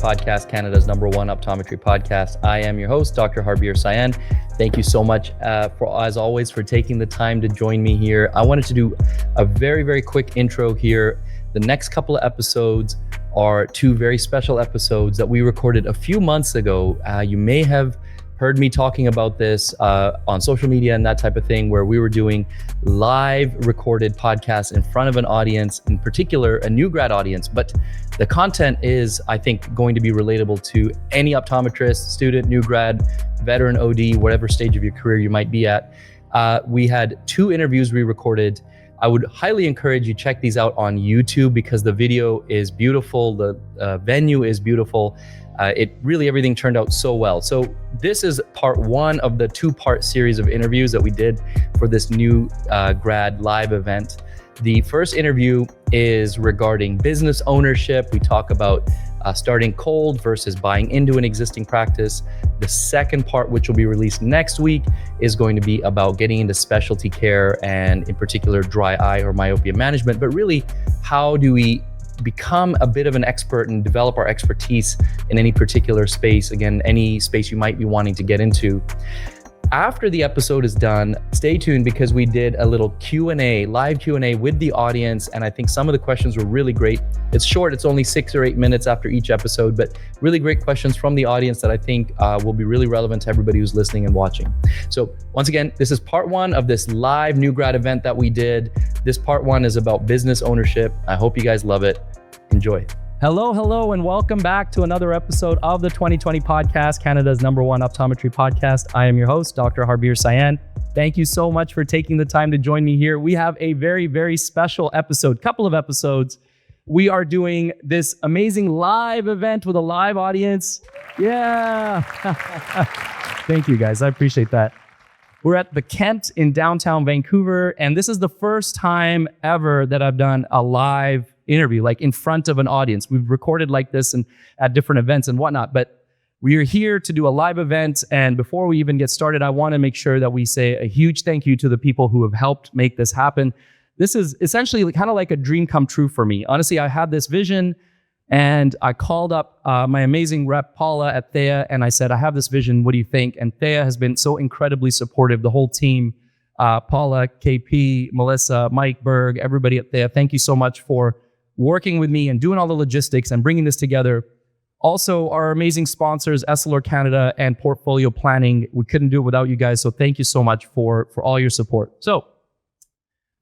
podcast, Canada's #1 optometry podcast. I am your host, Dr. Harbir. Thank you so much, as always, for taking the time to join me here. I wanted to do a very, very quick intro here. The next couple of episodes are two very special episodes that we recorded a few months ago. You may have heard me talking about this on social media and that type of thing, where we were doing live recorded podcasts in front of an audience, in particular a new grad audience. But the content is, I think, going to be relatable to any optometrist, student, new grad, veteran OD, whatever stage of your career you might be at. We had two interviews we recorded. I would highly encourage you check these out on YouTube because the video is beautiful, the venue is beautiful. Everything turned out so well. So this is part one of the two-part series of interviews that we did for this new grad live event. The first interview is regarding business ownership. We talk about starting cold versus buying into an existing practice. The second part, which will be released next week, is going to be about getting into specialty care and in particular dry eye or myopia management. But really, how do we become a bit of an expert and develop our expertise in any particular space? Again, any space you might be wanting to get into. After the episode is done, stay tuned because we did a little Q&A, live Q&A with the audience, and I think some of the questions were really great. It's short, it's only 6 or 8 minutes after each episode, but really great questions from the audience that I think will be really relevant to everybody who's listening and watching. So once again, this is part one of this live new grad event that we did. This part one is about business ownership. I hope you guys love it. Enjoy. Hello, and welcome back to another episode of the 2020 podcast, Canada's #1 optometry podcast. I am your host, Dr. Harbir. Thank you so much for taking the time to join me here. We have a very, very special couple of episodes. We are doing this amazing live event with a live audience. Yeah. Thank you guys, I appreciate that. We're at the Kent in downtown Vancouver, and this is the first time ever that I've done a live interview, like in front of an audience. We've recorded like this and at different events and whatnot, but we are here to do a live event. And before we even get started, I want to make sure that we say a huge thank you to the people who have helped make this happen. This is essentially kind of like a dream come true for me. Honestly, I had this vision and I called up my amazing rep, Paula at Thea, and I said, I have this vision, what do you think? And Thea has been so incredibly supportive, the whole team, Paula, KP, Melissa, Mike Berg, everybody at Thea. Thank you so much for working with me and doing all the logistics and bringing this together. Also, our amazing sponsors, Essilor Canada and Portfolio Planning. We couldn't do it without you guys, so thank you so much for all your support. So,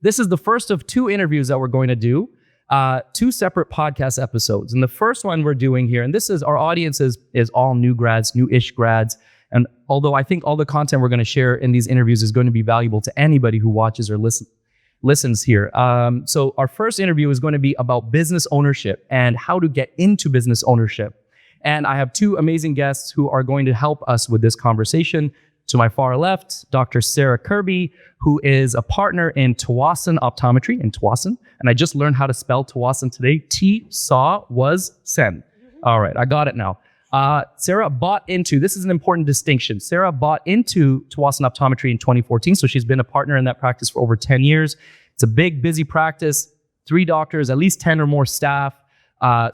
this is the first of two interviews that we're going to do, two separate podcast episodes. And the first one we're doing here, and this is, our audience is all new grads, new-ish grads. And although I think all the content we're going to share in these interviews is going to be valuable to anybody who watches or listens here. So our first interview is going to be about business ownership and how to get into business ownership. And I have two amazing guests who are going to help us with this conversation. To my far left, Dr. Sara Kirby, who is a partner in Tawasen Optometry in Tawasen. And I just learned how to spell Tawasen today. T-saw-was-sen. All right, I got it now. Sara bought into, this is an important distinction. Sara bought into Tawasen Optometry in 2014. So she's been a partner in that practice for over 10 years. It's a big, busy practice, 3 doctors, at least 10 or more staff.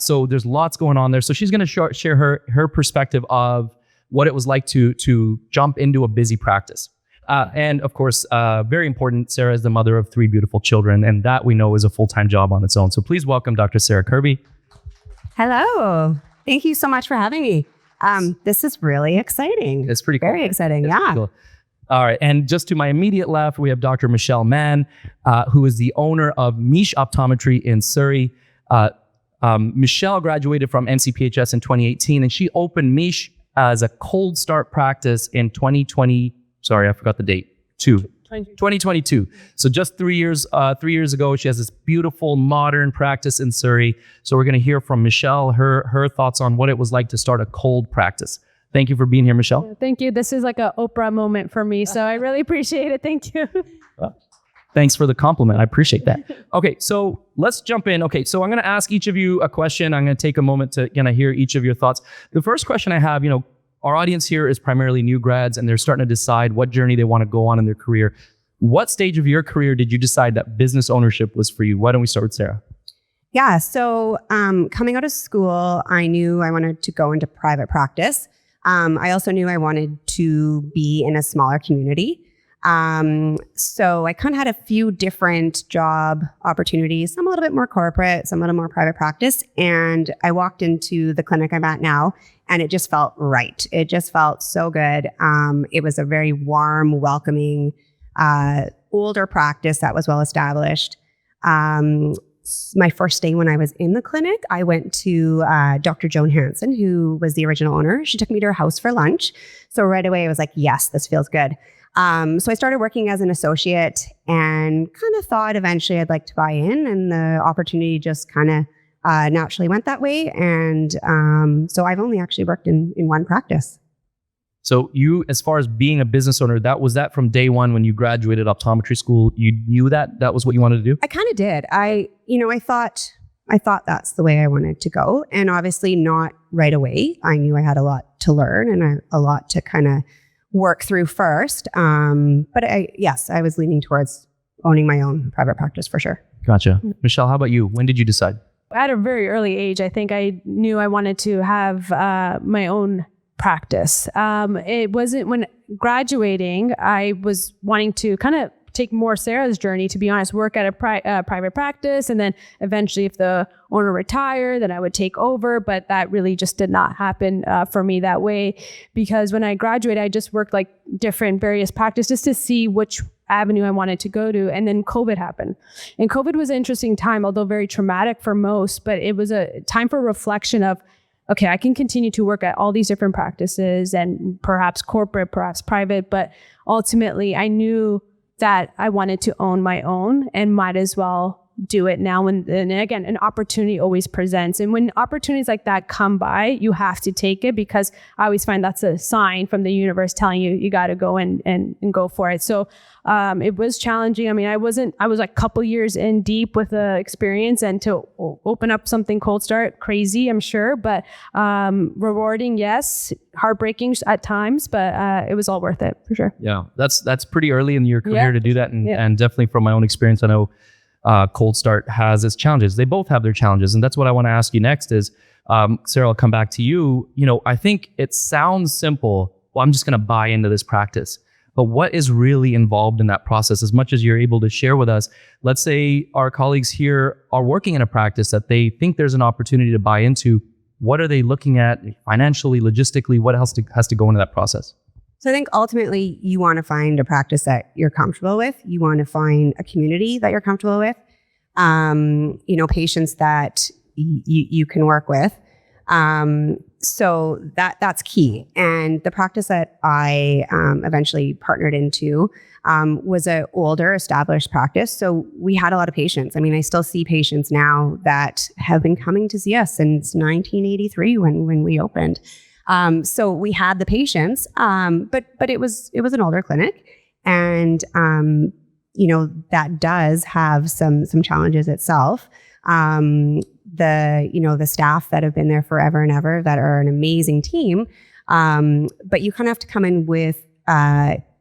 So there's lots going on there. So she's going to share her perspective of what it was like to jump into a busy practice. And of course, very important, Sara is the mother of 3 beautiful children, and that we know is a full-time job on its own. So please welcome Dr. Sara Kirby. Hello. Thank you so much for having me. This is really exciting. It's pretty cool. Very exciting, yeah. Cool. All right, and just to my immediate left, we have Dr. Mann, who is the owner of Miche Optometry in Surrey. Michelle graduated from NCPHS in 2018, and she opened Miche as a cold start practice in 2020. Sorry, I forgot the date. 2022. So just 3 years ago, she has this beautiful modern practice in Surrey. So we're going to hear from Michelle, her thoughts on what it was like to start a cold practice. Thank you for being here, Michelle. Yeah, thank you. This is like an Oprah moment for me, so I really appreciate it. Thank you. Thanks for the compliment. I appreciate that. Okay, so let's jump in. Okay, so I'm going to ask each of you a question. I'm going to take a moment to hear each of your thoughts. The first question I have, our audience here is primarily new grads, and they're starting to decide what journey they want to go on in their career. What stage of your career did you decide that business ownership was for you? Why don't we start with Sara? Yeah. So coming out of school, I knew I wanted to go into private practice. I also knew I wanted to be in a smaller community. So I kind of had a few different job opportunities, some a little bit more corporate, some a little more private practice. And I walked into the clinic I'm at now, and it just felt right. It just felt so good. It was a very warm, welcoming, older practice that was well established. My first day when I was in the clinic, I went to Dr. Joan Hansen, who was the original owner. She took me to her house for lunch. So right away, I was like, yes, this feels good. So I started working as an associate and kind of thought eventually I'd like to buy in, and the opportunity just kind of naturally went that way. And so I've only actually worked in one practice. So you, as far as being a business owner, was that from day one when you graduated optometry school, you knew that was what you wanted to do? I kind of did. I thought that's the way I wanted to go. And obviously not right away. I knew I had a lot to learn and a lot to kind of work through first. But I was leaning towards owning my own private practice for sure. Gotcha. Michelle, how about you? When did you decide? At a very early age, I think I knew I wanted to have my own practice. It wasn't when graduating, I was wanting to kind of take more Sara's journey, to be honest, work at a private practice. And then eventually if the owner retired, then I would take over. But that really just did not happen for me that way, because when I graduated, I just worked like different various practices to see which avenue I wanted to go to. And then COVID happened. And COVID was an interesting time, although very traumatic for most, but it was a time for reflection of, okay, I can continue to work at all these different practices and perhaps corporate, perhaps private, but ultimately I knew that I wanted to own my own and might as well do it now. And again, an opportunity always presents. And when opportunities like that come by, you have to take it, because I always find that's a sign from the universe telling you, you got to go and go for it. So it was challenging. I mean, I was like a couple years in deep with the experience, and to open up something cold start, crazy, I'm sure, but rewarding, yes, heartbreaking at times, but it was all worth it for sure. Yeah, that's pretty early in your career to do that. And, Yeah. and definitely from my own experience, I know Cold Start has its challenges. They both have their challenges. And that's what I want to ask you next is, Sara, I'll come back to you. I think it sounds simple. Well, I'm just going to buy into this practice. But what is really involved in that process? As much as you're able to share with us, let's say our colleagues here are working in a practice that they think there's an opportunity to buy into. What are they looking at financially, logistically? What else has to go into that process? So I think ultimately you want to find a practice that you're comfortable with. You want to find a community that you're comfortable with. Patients that you can work with. So that's key. And the practice that I eventually partnered into was an older established practice. So we had a lot of patients. I mean, I still see patients now that have been coming to see us since 1983 when we opened. So we had the patients, but it was an older clinic, and that does have some challenges itself. The staff that have been there forever and ever, that are an amazing team, but you kind of have to come in with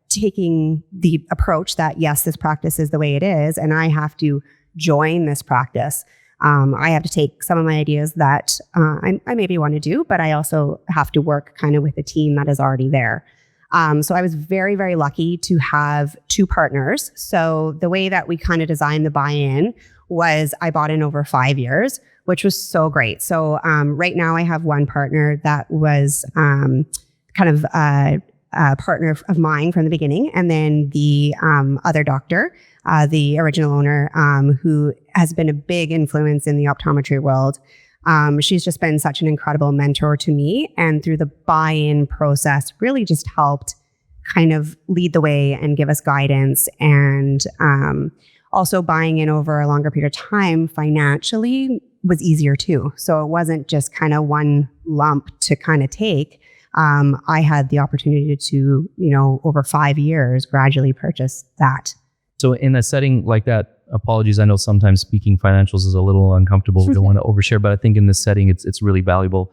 taking the approach that yes, this practice is the way it is, and I have to join this practice. I have to take some of my ideas that I maybe want to do, but I also have to work kind of with a team that is already there. So I was very, very lucky to have two partners. So the way that we kind of designed the buy-in was I bought in over 5 years, which was so great. So right now I have one partner that was kind of a partner of mine from the beginning. And then the other doctor, the original owner, who has been a big influence in the optometry world. She's just been such an incredible mentor to me, and through the buy-in process really just helped kind of lead the way and give us guidance, and also buying in over a longer period of time financially was easier too. So it wasn't just kind of one lump to kind of take. I had the opportunity to, over 5 years, gradually purchase that. So in a setting like that, apologies, I know sometimes speaking financials is a little uncomfortable. We don't want to overshare, but I think in this setting, it's really valuable.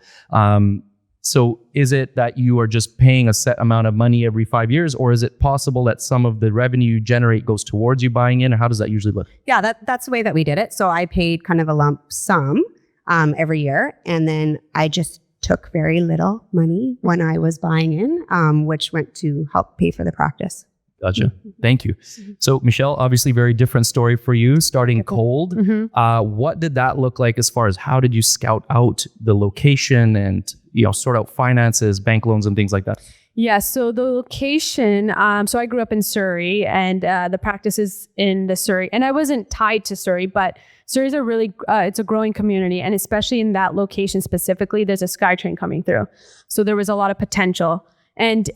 So is it that you are just paying a set amount of money every 5 years, or is it possible that some of the revenue you generate goes towards you buying in, or how does that usually look? Yeah, that's the way that we did it. So I paid kind of a lump sum every year, and then I just took very little money when I was buying in, which went to help pay for the practice. Gotcha. Thank you. So Michelle, obviously very different story for you, starting cold. What did that look like as far as how did you scout out the location and, sort out finances, bank loans and things like that? Yeah, so the location, so I grew up in Surrey, and the practice is in the Surrey, and I wasn't tied to Surrey, but Surrey's it's a growing community, and especially in that location specifically, there's a SkyTrain coming through. So there was a lot of potential. And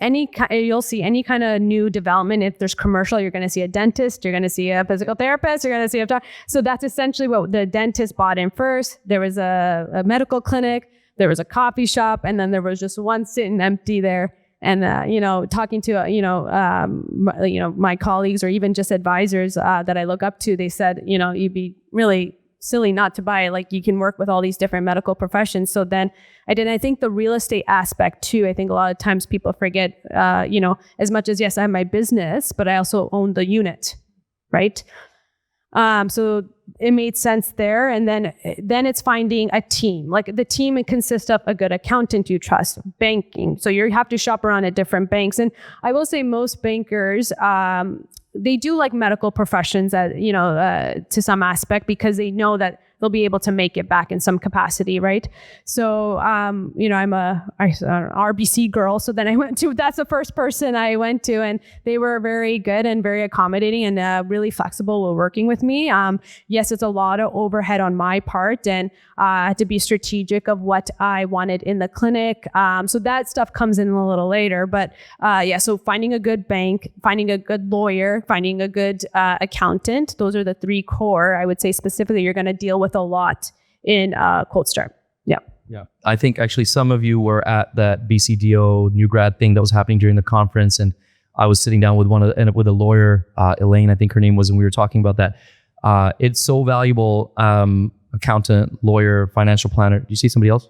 you'll see any kind of new development. If there's commercial, you're going to see a dentist, you're going to see a physical therapist, you're going to see a doctor. So that's essentially what the dentist bought in first. There was a medical clinic, there was a coffee shop, and then there was just one sitting empty there. And talking to my colleagues or even just advisors that I look up to, they said, you'd be really silly not to buy it. Like, you can work with all these different medical professions. So then I did. I think the real estate aspect too, I think a lot of times people forget, as much as, yes, I have my business, but I also own the unit, right? So it made sense there. And then it's finding a team. Like, the team, it consists of a good accountant you trust, banking. So you have to shop around at different banks. And I will say most bankers, they do like medical professions to some aspect, because they know that they'll be able to make it back in some capacity, right? So, I'm an RBC girl. So then that's the first person I went to, and they were very good and very accommodating and really flexible with working with me. Yes, it's a lot of overhead on my part, and I had to be strategic of what I wanted in the clinic. So that stuff comes in a little later, but so finding a good bank, finding a good lawyer, finding a good accountant, those are the three core, I would say specifically, you're going to deal with a lot in Cold Start. Yeah. I think actually some of you were at that BCDO new grad thing that was happening during the conference, and I was sitting down with with a lawyer, Elaine, I think her name was, and we were talking about that. It's so valuable. Accountant, lawyer, financial planner. Do you see somebody else?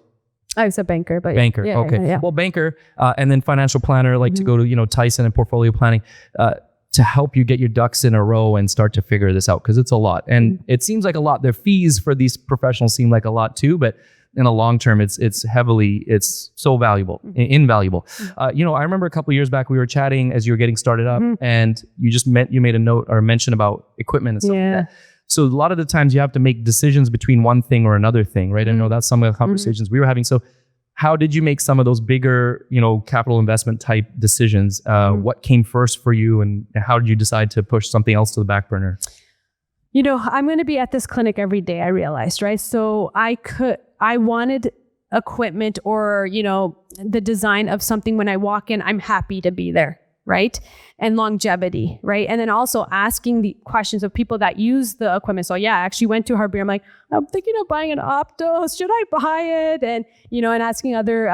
I was a banker, but banker. Yeah, okay. Yeah. Well, banker, and then financial planner, like to go to, Tyson and portfolio planning, to help you get your ducks in a row and start to figure this out. Cause it's a lot. And it seems like a lot. Their fees for these professionals seem like a lot too, but in the long term, it's so valuable, invaluable. I remember a couple of years back, we were chatting as you were getting started up, and you made a note or a mention about equipment and stuff like that. So a lot of the times you have to make decisions between one thing or another thing, right? I know that's some of the conversations we were having. So how did you make some of those bigger, capital investment type decisions? What came first for you, and how did you decide to push something else to the back burner? I'm going to be at this clinic every day, I realized, right? So I wanted equipment or, the design of something when I walk in, I'm happy to be there, right? And longevity, right? And then also asking the questions of people that use the equipment. So yeah, I actually went to Harbir. I'm like, I'm thinking of buying an Optos. Should I buy it? And, and asking other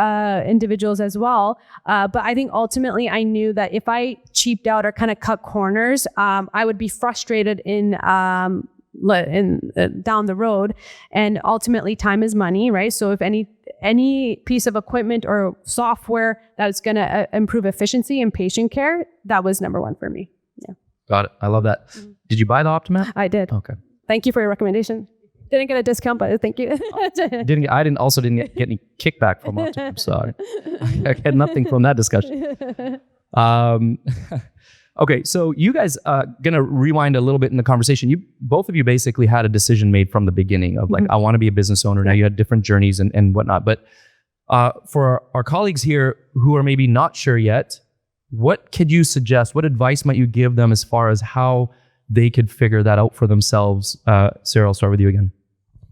individuals as well. But I think ultimately I knew that if I cheaped out or kind of cut corners, I would be frustrated down the road. And ultimately time is money, right? So if any piece of equipment or software that's going to improve efficiency and patient care, that was number one for me. Yeah. Got it. I love that. Did you buy the Optimat? I did. Okay. Thank you for your recommendation. Didn't get a discount, but thank you. I didn't get any kickback from Optimat. I'm sorry. I had nothing from that discussion. Okay, so you guys gonna rewind a little bit in the conversation. Both of you basically had a decision made from the beginning of like, I want to be a business owner. Now you had different journeys and whatnot. But for our colleagues here who are maybe not sure yet, what could you suggest? What advice might you give them as far as how they could figure that out for themselves? Sara, I'll start with you again.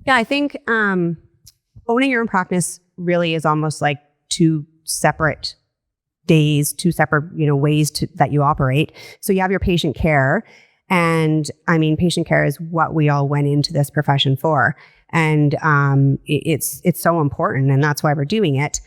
Yeah, I think owning your own practice really is almost like two separate days, two separate, ways that you operate. So you have your patient care, and patient care is what we all went into this profession for. And it's so important, and that's why we're doing it.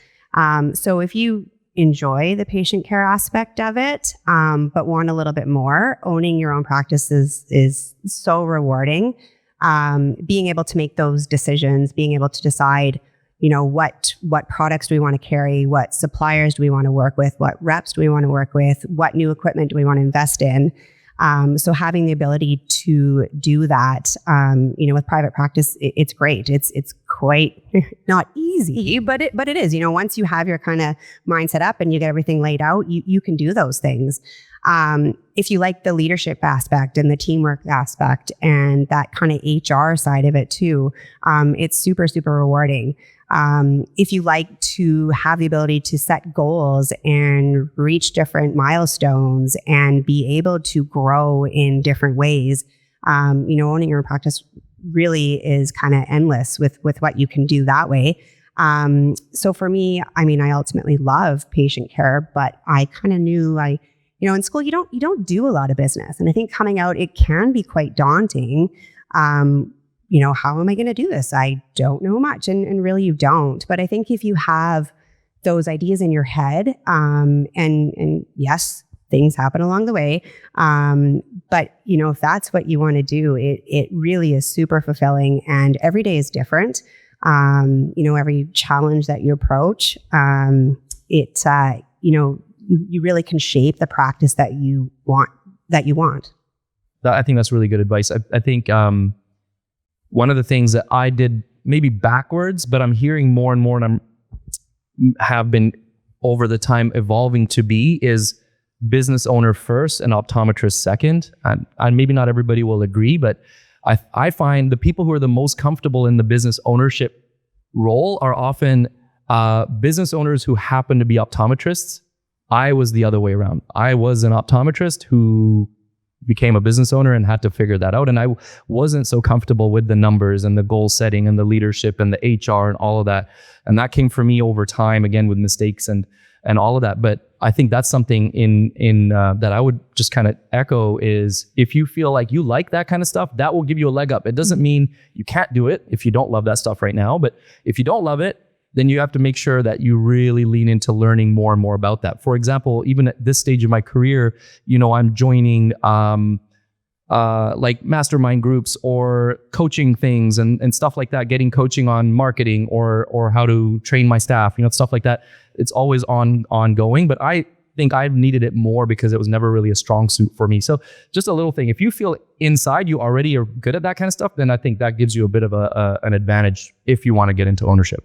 So if you enjoy the patient care aspect of it, but want a little bit more, owning your own practice is so rewarding. Being able to make those decisions, being able to decide, what products do we want to carry? What suppliers do we want to work with? What reps do we want to work with? What new equipment do we want to invest in? So having the ability to do that, with private practice, it's great. It's quite not easy, but it is. Once you have your kind of mindset up and you get everything laid out, you can do those things. If you like the leadership aspect and the teamwork aspect and that kind of HR side of it too, it's super, super rewarding. If you like to have the ability to set goals and reach different milestones and be able to grow in different ways, owning your own practice really is kind of endless with what you can do that way. So for me, I ultimately love patient care, but I kind of knew in school, you don't do a lot of business. And I think coming out, it can be quite daunting. How am I going to do this? I don't know much. And really you don't. But I think if you have those ideas in your head, and yes, things happen along the way. But if that's what you want to do, it really is super fulfilling and every day is different. Every challenge that you approach, you really can shape the practice that you want. I think that's really good advice. I think, one of the things that I did maybe backwards, but I'm hearing more and more, and have been over the time evolving to be, is business owner first and optometrist second. And maybe not everybody will agree, but I find the people who are the most comfortable in the business ownership role are often business owners who happen to be optometrists. I was the other way around. I was an optometrist who became a business owner and had to figure that out. And I wasn't so comfortable with the numbers and the goal setting and the leadership and the HR and all of that. And that came for me over time, again, with mistakes and all of that. But I think that's something in that I would just kind of echo is if you feel like you like that kind of stuff, that will give you a leg up. It doesn't mean you can't do it if you don't love that stuff right now. But if you don't love it, then you have to make sure that you really lean into learning more and more about that. For example, even at this stage of my career, I'm joining like mastermind groups or coaching things and stuff like that, getting coaching on marketing or how to train my staff, stuff like that. It's always ongoing, but I think I've needed it more because it was never really a strong suit for me. So just a little thing, if you feel inside you already are good at that kind of stuff, then I think that gives you a bit of an advantage if you want to get into ownership.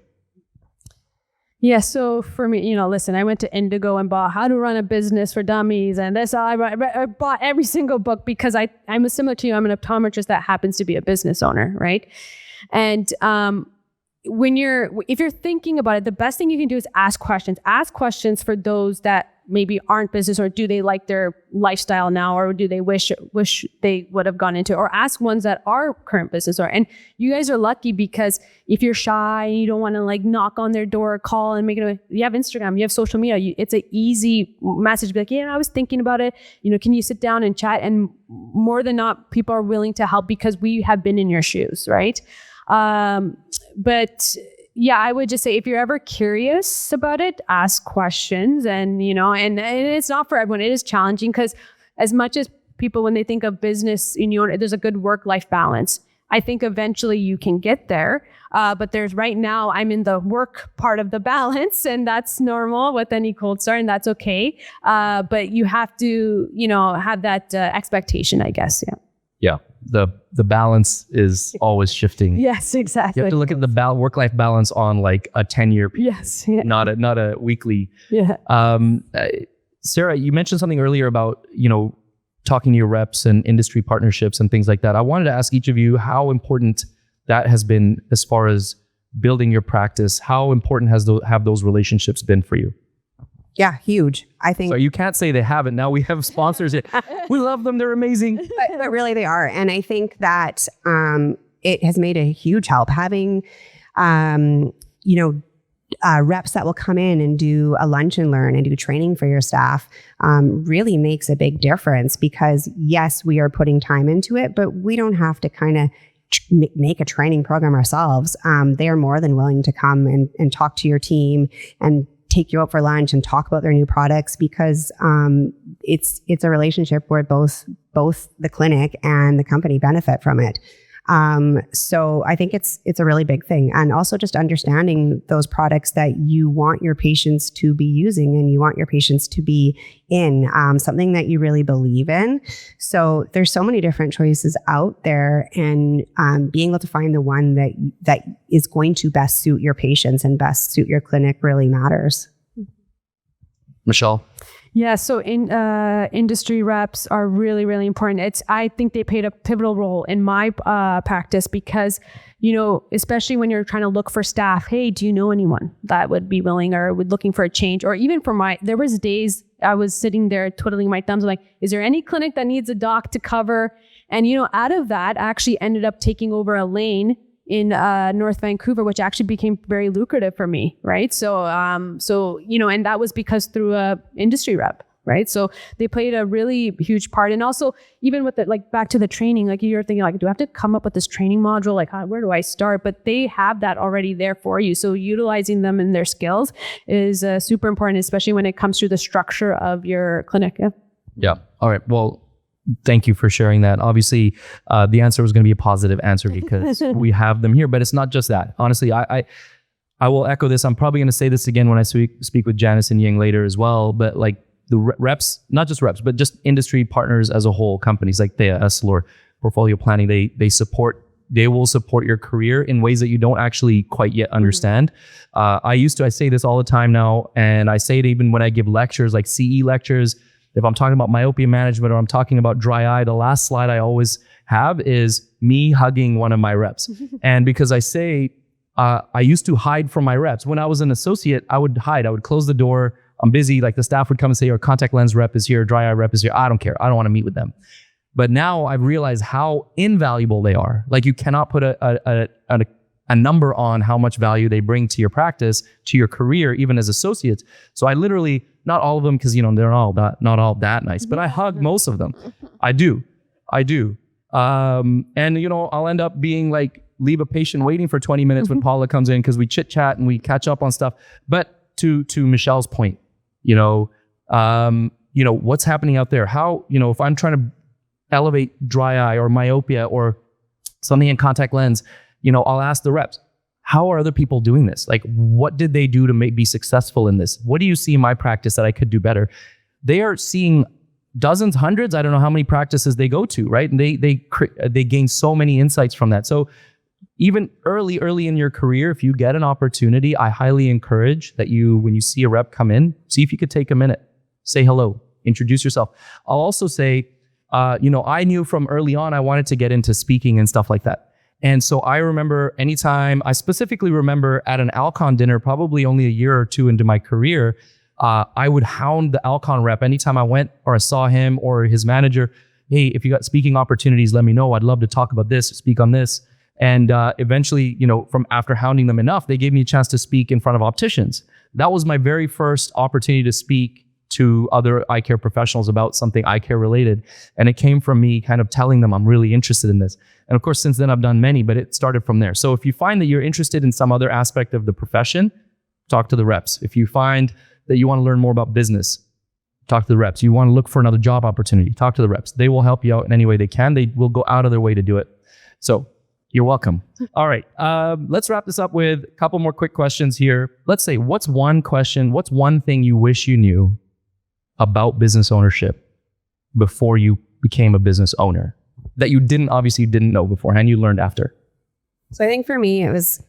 Yeah, so for me, listen, I went to Indigo and bought How to Run a Business for Dummies, and this I bought every single book because I'm similar to you. I'm an optometrist that happens to be a business owner, right? And if you're thinking about it, the best thing you can do is ask questions. Ask questions for those that maybe aren't business, or do they like their lifestyle now, or do they wish they would have gone into, or ask ones that are current business or. And you guys are lucky because if you're shy and you don't want to like knock on their door or call and make it, you have Instagram, you have social media, it's an easy message to be like, yeah, I was thinking about it. Can you sit down and chat? And more than not, people are willing to help because we have been in your shoes, right? But yeah, I would just say if you're ever curious about it, ask questions. And it's not for everyone. It is challenging because as much as people, when they think of business, there's a good work-life balance. I think eventually you can get there. But right now I'm in the work part of the balance, and that's normal with any cold start, and that's okay. But you have to, have that expectation, I guess. Yeah. Yeah. The balance is always shifting. Yes, exactly. You have to look at the work-life balance on like a 10-year period. Yes. Yeah. Not a weekly. Yeah. Sara, you mentioned something earlier about, talking to your reps and industry partnerships and things like that. I wanted to ask each of you how important that has been as far as building your practice. How important have those relationships been for you? Yeah, huge. I think. So you can't say they haven't. Now we have sponsors. We love them. They're amazing. But really they are. And I think that it has made a huge help having, reps that will come in and do a lunch and learn and do training for your staff really makes a big difference because yes, we are putting time into it, but we don't have to kind of make a training program ourselves. They are more than willing to come and talk to your team and take you out for lunch and talk about their new products because it's a relationship where both the clinic and the company benefit from it. So I think it's a really big thing. And also just understanding those products that you want your patients to be using and you want your patients to be in, something that you really believe in. So there's so many different choices out there, and being able to find the one that is going to best suit your patients and best suit your clinic really matters. Michelle? Yeah, so industry reps are really, really important. I think they played a pivotal role in my practice because, especially when you're trying to look for staff, hey, do you know anyone that would be willing or would looking for a change? Or even there was days I was sitting there twiddling my thumbs, like, is there any clinic that needs a doc to cover? And, out of that, I actually ended up taking over a lane in North Vancouver, which actually became very lucrative for me, right? So, and that was because through a industry rep, right? So they played a really huge part. And also, even with back to the training, like you're thinking, like, do I have to come up with this training module? Like, where do I start? But they have that already there for you. So utilizing them in their skills is super important, especially when it comes to the structure of your clinic. Yeah. All right. Well, thank you for sharing that. Obviously, the answer was going to be a positive answer because we have them here, but it's not just that. Honestly, I will echo this. I'm probably going to say this again when I speak with Janice and Ying later as well, but like the reps, not just reps, but just industry partners as a whole, companies like Thea, Essilor, Portfolio Planning, they will support your career in ways that you don't actually quite yet understand. I say this all the time now, and I say it even when I give lectures, like CE lectures. If I'm talking about myopia management or I'm talking about dry eye, the last slide I always have is me hugging one of my reps. And because I say, I used to hide from my reps. When I was an associate, I would hide. I would close the door. I'm busy. Like the staff would come and say, our contact lens rep is here, dry eye rep is here. I don't care. I don't want to meet with them. But now I've realized how invaluable they are. Like you cannot put a number on how much value they bring to your practice, to your career, even as associates. So I literally, not all of them, because they're not all that nice, but I hug most of them. I do. And I'll end up being like, leave a patient waiting for 20 minutes when Paula comes in because we chit chat and we catch up on stuff. But to Michelle's point, what's happening out there? How, if I'm trying to elevate dry eye or myopia or something in contact lens, I'll ask the reps, how are other people doing this? Like, what did they do to be successful in this? What do you see in my practice that I could do better? They are seeing dozens, hundreds, I don't know how many practices they go to, right? And they gain so many insights from that. So even early in your career, if you get an opportunity, I highly encourage that when you see a rep come in, see if you could take a minute, say hello, introduce yourself. I'll also say, I knew from early on I wanted to get into speaking and stuff like that. And so I specifically remember at an Alcon dinner, probably only a year or two into my career, I would hound the Alcon rep anytime I went or I saw him or his manager. Hey, if you got speaking opportunities, let me know. I'd love to talk about this, speak on this. And eventually, from after hounding them enough, they gave me a chance to speak in front of opticians. That was my very first opportunity to speak to other eye care professionals about something eye care related. And it came from me kind of telling them I'm really interested in this. And of course, since then I've done many, but it started from there. So if you find that you're interested in some other aspect of the profession, talk to the reps. If you find that you want to learn more about business, talk to the reps. You want to look for another job opportunity, talk to the reps. They will help you out in any way they can. They will go out of their way to do it. So you're welcome. All right. Let's wrap this up with a couple more quick questions here. Let's say, what's one thing you wish you knew about business ownership before you became a business owner that you obviously didn't know beforehand, you learned after? So I think for me, it was,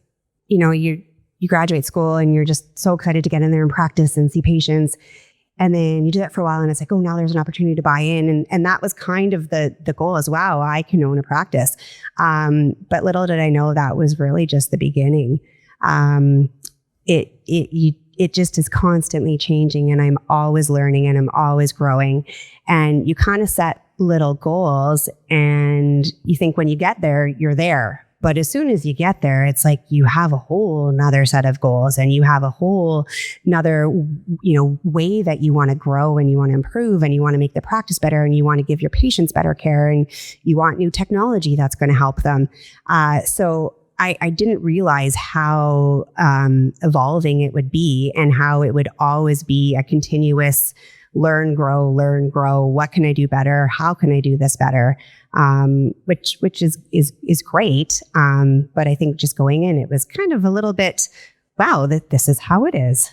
you graduate school and you're just so excited to get in there and practice and see patients. And then you do that for a while and it's like, oh, now there's an opportunity to buy in. And that was kind of the goal as well. I can own a practice. But little did I know that was really just the beginning. It just is constantly changing and I'm always learning and I'm always growing. And you kind of set little goals and you think when you get there, you're there. But as soon as you get there, it's like you have a whole nother set of goals and you have a whole nother, way that you want to grow and you want to improve and you want to make the practice better and you want to give your patients better care and you want new technology that's going to help them. So I didn't realize how evolving it would be and how it would always be a continuous learn, grow. What can I do better? How can I do this better? which is great. But I think just going in, it was kind of a little bit, wow, this is how it is.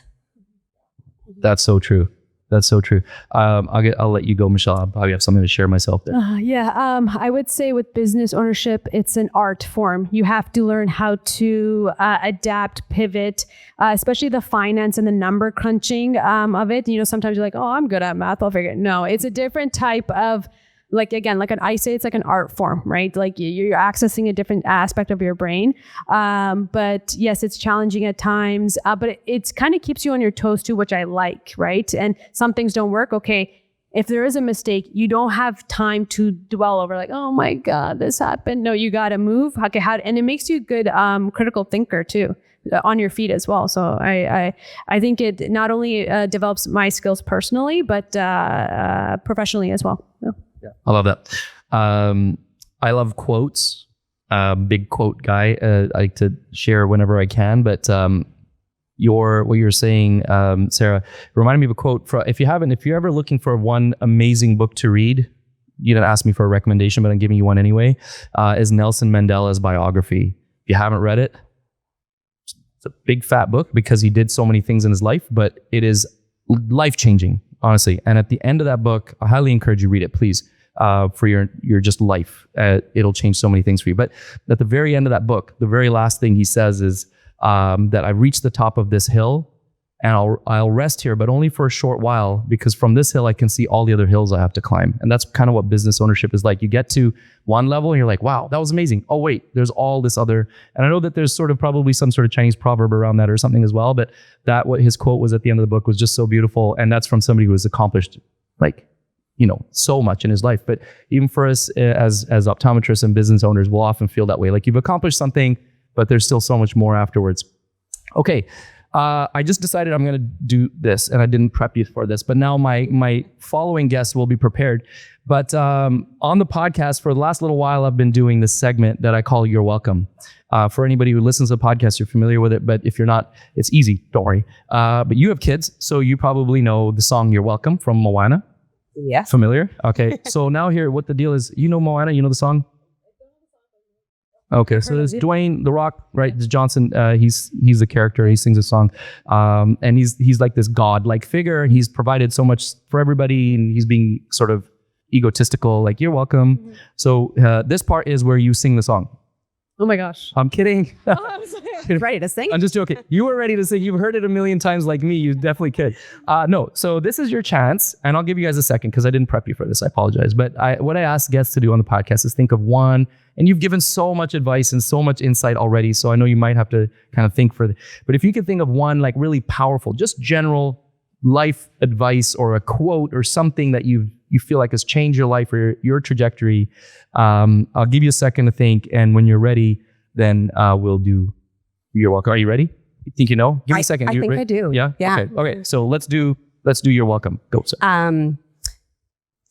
That's so true. That's so true. I'll let you go, Michelle. I'll probably have something to share myself there. I would say with business ownership, it's an art form. You have to learn how to adapt, pivot, especially the finance and the number crunching of it. Sometimes you're like, oh, I'm good at math, I'll figure it. No, it's a different type of, I say it's like an art form, right? Like you're accessing a different aspect of your brain. But yes, it's challenging at times, but it's kind of keeps you on your toes too, which I like, right? And some things don't work. Okay, if there is a mistake, you don't have time to dwell over like, oh my God, this happened. No, you got to move. Okay, and it makes you a good critical thinker too, on your feet as well. So I think it not only develops my skills personally, but professionally as well. So. Yeah, I love that. I love quotes. Big quote guy. I like to share whenever I can. But what you're saying, Sara, reminded me of a quote. If you're ever looking for one amazing book to read, you didn't ask me for a recommendation, but I'm giving you one anyway. Is Nelson Mandela's biography. If you haven't read it, it's a big fat book because he did so many things in his life, but it is life changing. Honestly. And at the end of that book, I highly encourage you read it, please, for your just life. It'll change so many things for you. But at the very end of that book, the very last thing he says is that I've reached the top of this hill and I'll rest here, but only for a short while, because from this hill, I can see all the other hills I have to climb. And that's kind of what business ownership is like. You get to one level and you're like, wow, that was amazing. Oh, wait, there's all this other. And I know that there's sort of probably some sort of Chinese proverb around that or something as well. But what his quote was at the end of the book was just so beautiful. And that's from somebody who has accomplished so much in his life. But even for us as optometrists and business owners, we'll often feel that way. Like you've accomplished something, but there's still so much more afterwards. Okay. I just decided I'm going to do this, and I didn't prep you for this, but now my following guests will be prepared. But on the podcast for the last little while, I've been doing this segment that I call You're Welcome. For anybody who listens to the podcast, you're familiar with it, but if you're not, it's easy, don't worry. But you have kids, so you probably know the song You're Welcome from Moana. Yeah. Familiar? Okay. So now here, what the deal is, Moana, you know the song? Okay, so there's Dwayne The Rock, right? Johnson. He's a character. He sings a song, and he's like this god-like figure, and he's provided so much for everybody, and he's being sort of egotistical, like you're welcome. Mm-hmm. So this part is where you sing the song. Oh my gosh! I'm kidding. I'm ready to sing. I'm just joking. You were ready to sing. You've heard it a million times, like me. You definitely could. No. So this is your chance, and I'll give you guys a second because I didn't prep you for this. I apologize. But what I ask guests to do on the podcast is think of one. And you've given so much advice and so much insight already. So I know you might have to kind of think but if you could think of one like really powerful, just general life advice or a quote or something that you feel like has changed your life or your trajectory, I'll give you a second to think. And when you're ready, then we'll do You're Welcome. Are you ready? You think you know? Give me a second. I think I do. Yeah? Yeah. Okay. So let's do You're Welcome. Go, sir.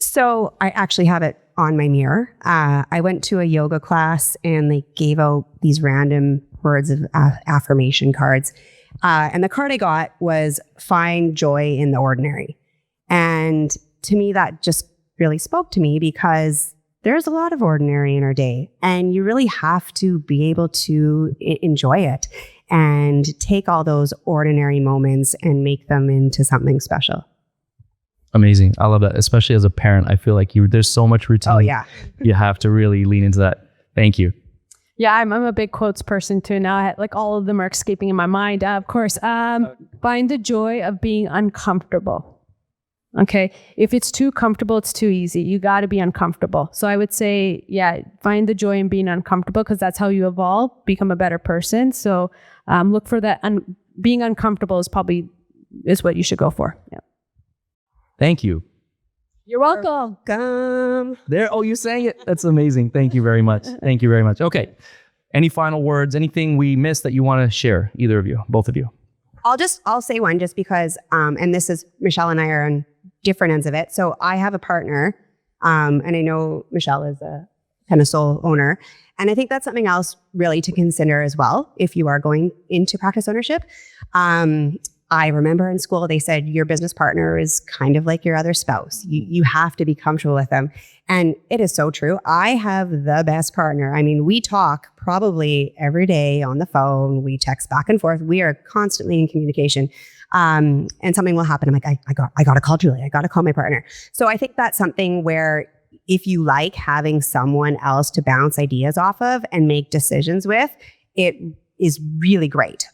So I actually have it on my mirror. I went to a yoga class and they gave out these random words of affirmation cards. And the card I got was find joy in the ordinary. And to me, that just really spoke to me because there's a lot of ordinary in our day and you really have to be able to enjoy it and take all those ordinary moments and make them into something special. Amazing. I love that. Especially as a parent, I feel like there's so much routine. Oh, yeah. You have to really lean into that. Thank you. Yeah, I'm a big quotes person too. Now, like all of them are escaping in my mind. Of course, find the joy of being uncomfortable. Okay. If it's too comfortable, it's too easy. You got to be uncomfortable. So I would say, yeah, find the joy in being uncomfortable because that's how you evolve, become a better person. So look for that. Being uncomfortable is what you should go for. Yeah. Thank you. You're welcome. There. Oh, you sang it. That's amazing. Thank you very much. Thank you very much. Okay. Any final words? Anything we missed that you want to share? Either of you, both of you. I'll say one just because, and this is Michelle and I are on different ends of it. So I have a partner, and I know Michelle is a kind of sole owner. And I think that's something else really to consider as well if you are going into practice ownership. I remember in school, they said your business partner is kind of like your other spouse. You have to be comfortable with them. And it is so true. I have the best partner. I mean, we talk probably every day on the phone. We text back and forth. We are constantly in communication. And something will happen. I'm like, I got to call Julie. I got to call my partner. So I think that's something where if you like having someone else to bounce ideas off of and make decisions with, it is really great.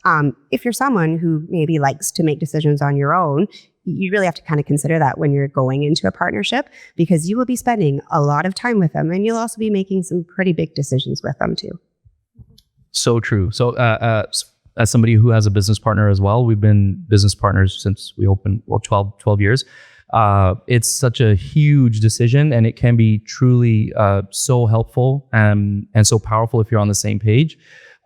If you're someone who maybe likes to make decisions on your own, you really have to kind of consider that when you're going into a partnership, because you will be spending a lot of time with them and you'll also be making some pretty big decisions with them too. So true. So as somebody who has a business partner as well, we've been business partners since we opened, 12 years. It's such a huge decision, and it can be truly so helpful and so powerful if you're on the same page.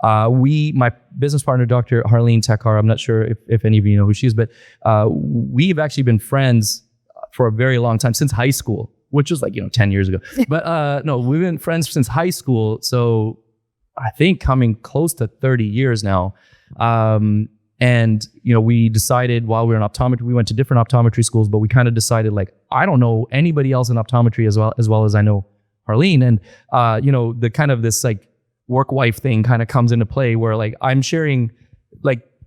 My business partner, Dr. Harleen Tekar, I'm not sure if any of you know who she is, but we've actually been friends for a very long time, since high school, which was 10 years ago. But no, we've been friends since high school. So I think coming close to 30 years now. And we decided while we were in optometry, we went to different optometry schools, but we kind of decided I don't know anybody else in optometry as well as I know Harleen. And, the kind of this work wife thing kind of comes into play where I'm sharing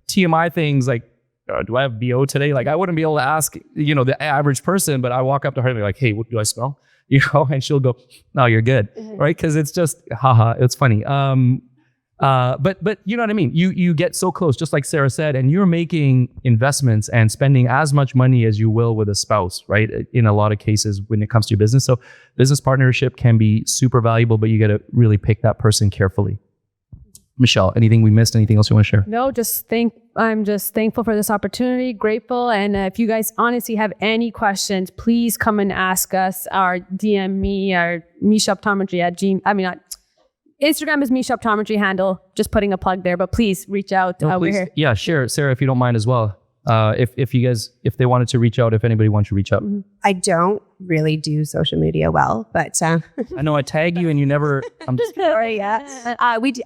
TMI things do I have BO today? I wouldn't be able to ask, the average person, but I walk up to her and be like, hey, what do I smell? And she'll go, no, you're good. Right. Cause it's just, haha, it's funny. But you know what I mean? You get so close, just like Sara said, and you're making investments and spending as much money as you will with a spouse, right? In a lot of cases when it comes to your business. So business partnership can be super valuable, but you got to really pick that person carefully. Michelle, anything we missed? Anything else you want to share? No, I'm just thankful for this opportunity, grateful. And if you guys honestly have any questions, please come and ask us, or DM me, or Misha Optometry at Instagram is Misha Optometry handle. Just putting a plug there, but please reach out. We're here. Yeah, sure. Sara, if you don't mind as well. If they wanted to reach out, if anybody wants to reach out. I don't really do social media well, but I know I tag you and you never. I'm just sorry. Yeah, we do,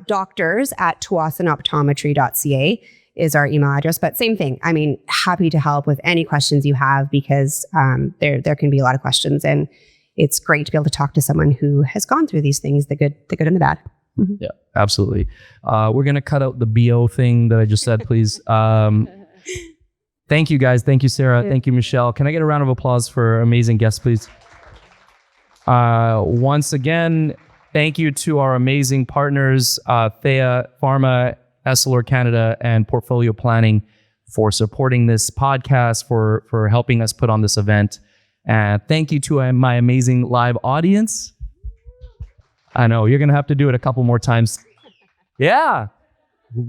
doctors at twasanoptometry.ca is our email address. But same thing. I mean, happy to help with any questions you have, because there can be a lot of questions, and it's great to be able to talk to someone who has gone through these things, the good and the bad. Mm-hmm. Yeah, absolutely. We're going to cut out the BO thing that I just said, please. Thank you, guys. Thank you, Sara. Thank you, Michelle. Can I get a round of applause for our amazing guests, please? Once again, thank you to our amazing partners, Thea Pharma, Essilor Canada, and Portfolio Planning for supporting this podcast, for helping us put on this event. And thank you to my amazing live audience. I know you're going to have to do it a couple more times. Yeah.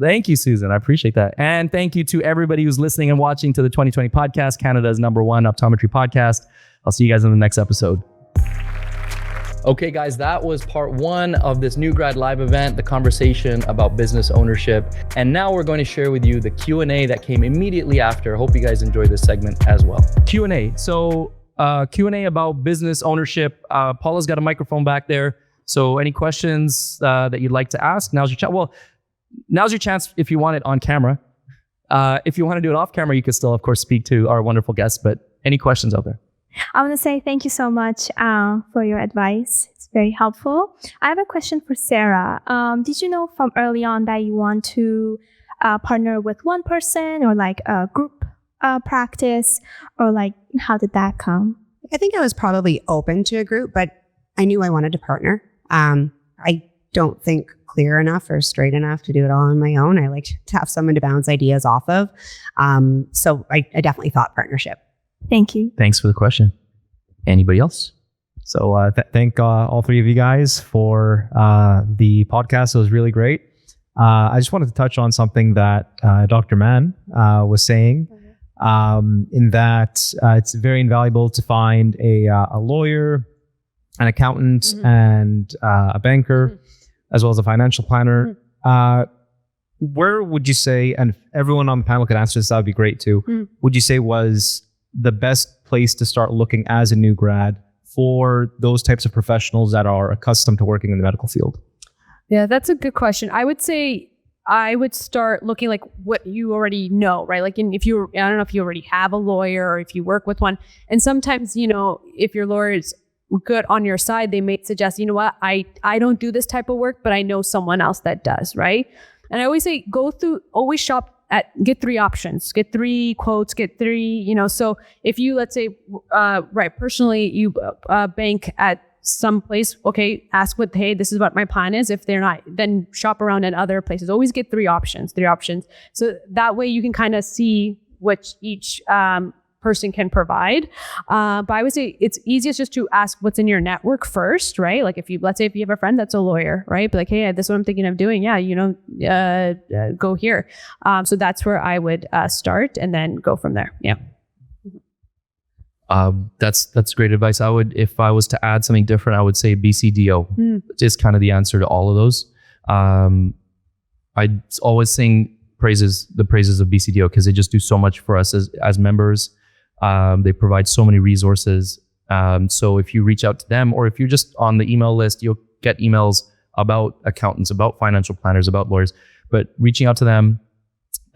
Thank you, Susan. I appreciate that. And thank you to everybody who's listening and watching to the 2020 podcast, Canada's #1 optometry podcast. I'll see you guys in the next episode. Okay, guys, that was part 1 of this New Grad Live event, the conversation about business ownership. And now we're going to share with you the Q&A that came immediately after. Hope you guys enjoyed this segment as well. Q&A. So Q&A about business ownership. Paula's got a microphone back there. So any questions that you'd like to ask, now's your chance. Well, now's your chance if you want it on camera. If you want to do it off camera, you can still, of course, speak to our wonderful guests. But any questions out there? I want to say thank you so much for your advice. It's very helpful. I have a question for Sara. Did you know from early on that you want to partner with one person, or a group practice, or how did that come? I think I was probably open to a group, but I knew I wanted to partner. I don't think clear enough or straight enough to do it all on my own. I like to have someone to bounce ideas off of. So I definitely thought partnership. Thank you. Thanks for the question. Anybody else? So thank all three of you guys for the podcast. It was really great. I just wanted to touch on something that Dr. Mann was saying, in that it's very invaluable to find a lawyer, an accountant, and a banker, as well as a financial planner. Where would you say, and if everyone on the panel could answer this, that would be great too, would you say was the best place to start looking as a new grad for those types of professionals that are accustomed to working in the medical field? Yeah, that's a good question. I would say I would start looking like what you already know, right? Like I don't know if you already have a lawyer or if you work with one. And sometimes, if your lawyer is good on your side, they may suggest, you know what, I don't do this type of work, but I know someone else that does, right? And I always say, always shop get 3 options, get 3 quotes, get 3, so if you, let's say, personally, you bank at some place, okay, ask hey, this is what my plan is. If they're not, then shop around at other places. Always get 3 options. So that way you can kind of see which each person can provide. But I would say it's easiest just to ask what's in your network first, right? Like let's say if you have a friend that's a lawyer, right? Be like, hey, this is what I'm thinking of doing. Yeah, go here. So that's where I would start and then go from there. Yeah. That's great advice. If I was to add something different, I would say BCDO is kind of the answer to all of those. I always sing the praises of BCDO because they just do so much for us as members. They provide so many resources. So if you reach out to them, or if you're just on the email list, you'll get emails about accountants, about financial planners, about lawyers, but reaching out to them,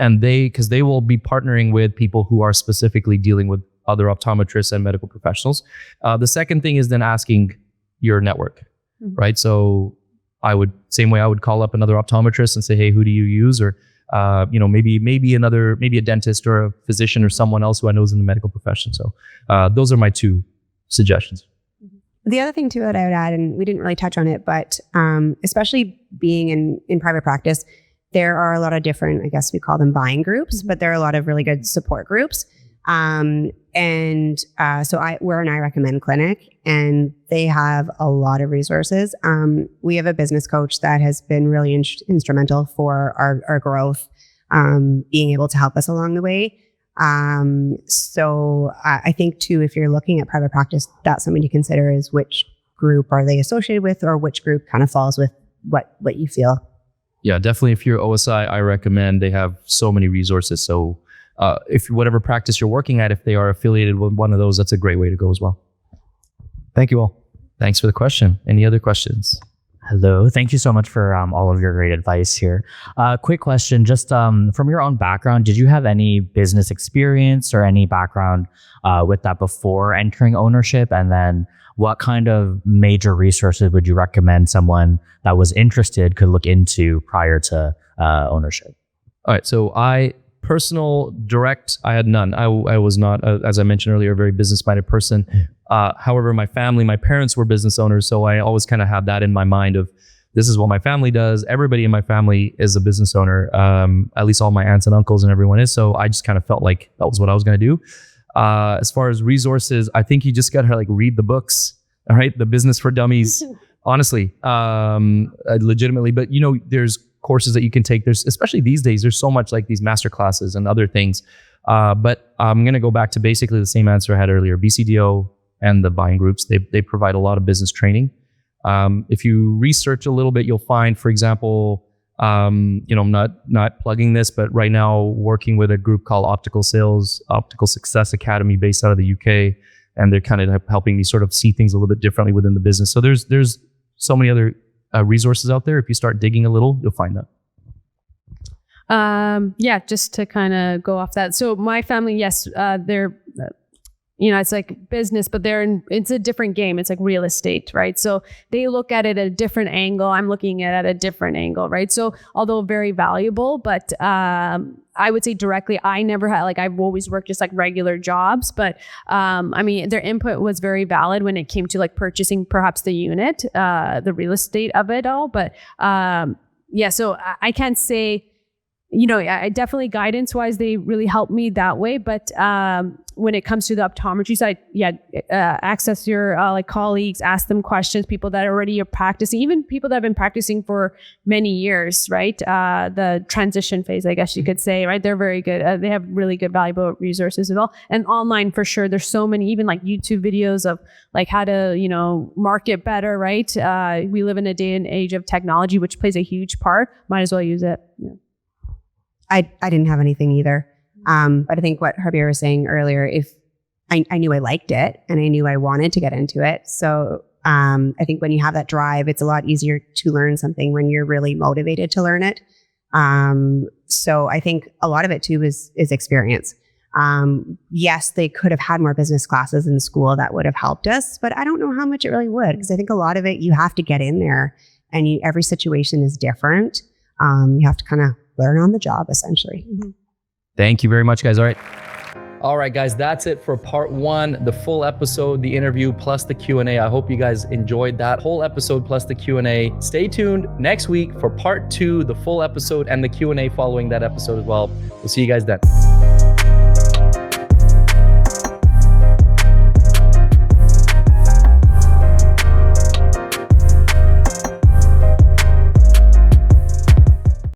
and because they will be partnering with people who are specifically dealing with other optometrists and medical professionals. The second thing is then asking your network, right? So same way I would call up another optometrist and say, hey, who do you use? Or, maybe a dentist or a physician or someone else who I know is in the medical profession. So those are my 2 suggestions. The other thing too that I would add, and we didn't really touch on it, but especially being in private practice, there are a lot of different, I guess we call them buying groups, but there are a lot of really good support groups. So we're an I Recommend clinic, and they have a lot of resources. We have a business coach that has been really instrumental for our growth, being able to help us along the way. So I think too, if you're looking at private practice, that's something to consider is which group are they associated with, or which group kind of falls with what you feel. Yeah, definitely. If you're OSI, I recommend. They have so many resources. So if whatever practice you're working at, if they are affiliated with one of those, that's a great way to go as well. Thank you all. Thanks for the question. Any other questions? Hello. Thank you so much for all of your great advice here. Quick question, just from your own background, did you have any business experience or any background with that before entering ownership? And then what kind of major resources would you recommend someone that was interested could look into prior to ownership? All right. So personal direct, I had none. I was not, as I mentioned earlier, a very business-minded person. However, my parents were business owners, so I always kind of had that in my mind of, this is what my family does. Everybody in my family is a business owner. At least all my aunts and uncles and everyone is. So I just kind of felt like that was what I was going to do. As far as resources, I think you just got to read the books, all right? The Business for Dummies, honestly, legitimately. But there's courses that you can take. There's, especially these days, there's so much like these master classes and other things. But I'm going to go back to basically the same answer I had earlier. BCDO and the buying groups, they provide a lot of business training. If you research a little bit, you'll find, for example, I'm not plugging this, but right now working with a group called Optical Success Academy based out of the UK. And they're kind of helping me sort of see things a little bit differently within the business. So there's so many other resources out there. If you start digging a little, you'll find that. Just to kind of go off that. So my family, yes, they're, it's like business, but it's a different game. It's like real estate, right? So they look at it at a different angle. I'm looking at it at a different angle, right? So although very valuable, but I would say directly, I never had, I've always worked just regular jobs, but their input was very valid when it came to purchasing perhaps the unit, the real estate of it all. But so I can't say, I definitely guidance wise, they really helped me that way. But when it comes to the optometry side, access your colleagues, ask them questions, people that already are practicing, even people that have been practicing for many years, right? The transition phase, I guess you could say, right? They're very good. They have really good, valuable resources as well. And online for sure, there's so many, even YouTube videos of how to, market better, right? We live in a day and age of technology, which plays a huge part. Might as well use it. Yeah. I didn't have anything either. But I think what Harbir was saying earlier, if I knew I liked it and I knew I wanted to get into it. So I think when you have that drive, it's a lot easier to learn something when you're really motivated to learn it. So I think a lot of it too is experience. Yes, they could have had more business classes in school that would have helped us, but I don't know how much it really would, because I think a lot of it, you have to get in there, and every situation is different. You have to kind of learn on the job, essentially. Thank you very much, guys. All right, guys, that's it for part 1, the full episode, the interview, plus the Q&A. I hope you guys enjoyed that whole episode plus the Q&A. Stay tuned next week for part 2, the full episode and the Q&A following that episode as well. We'll see you guys then.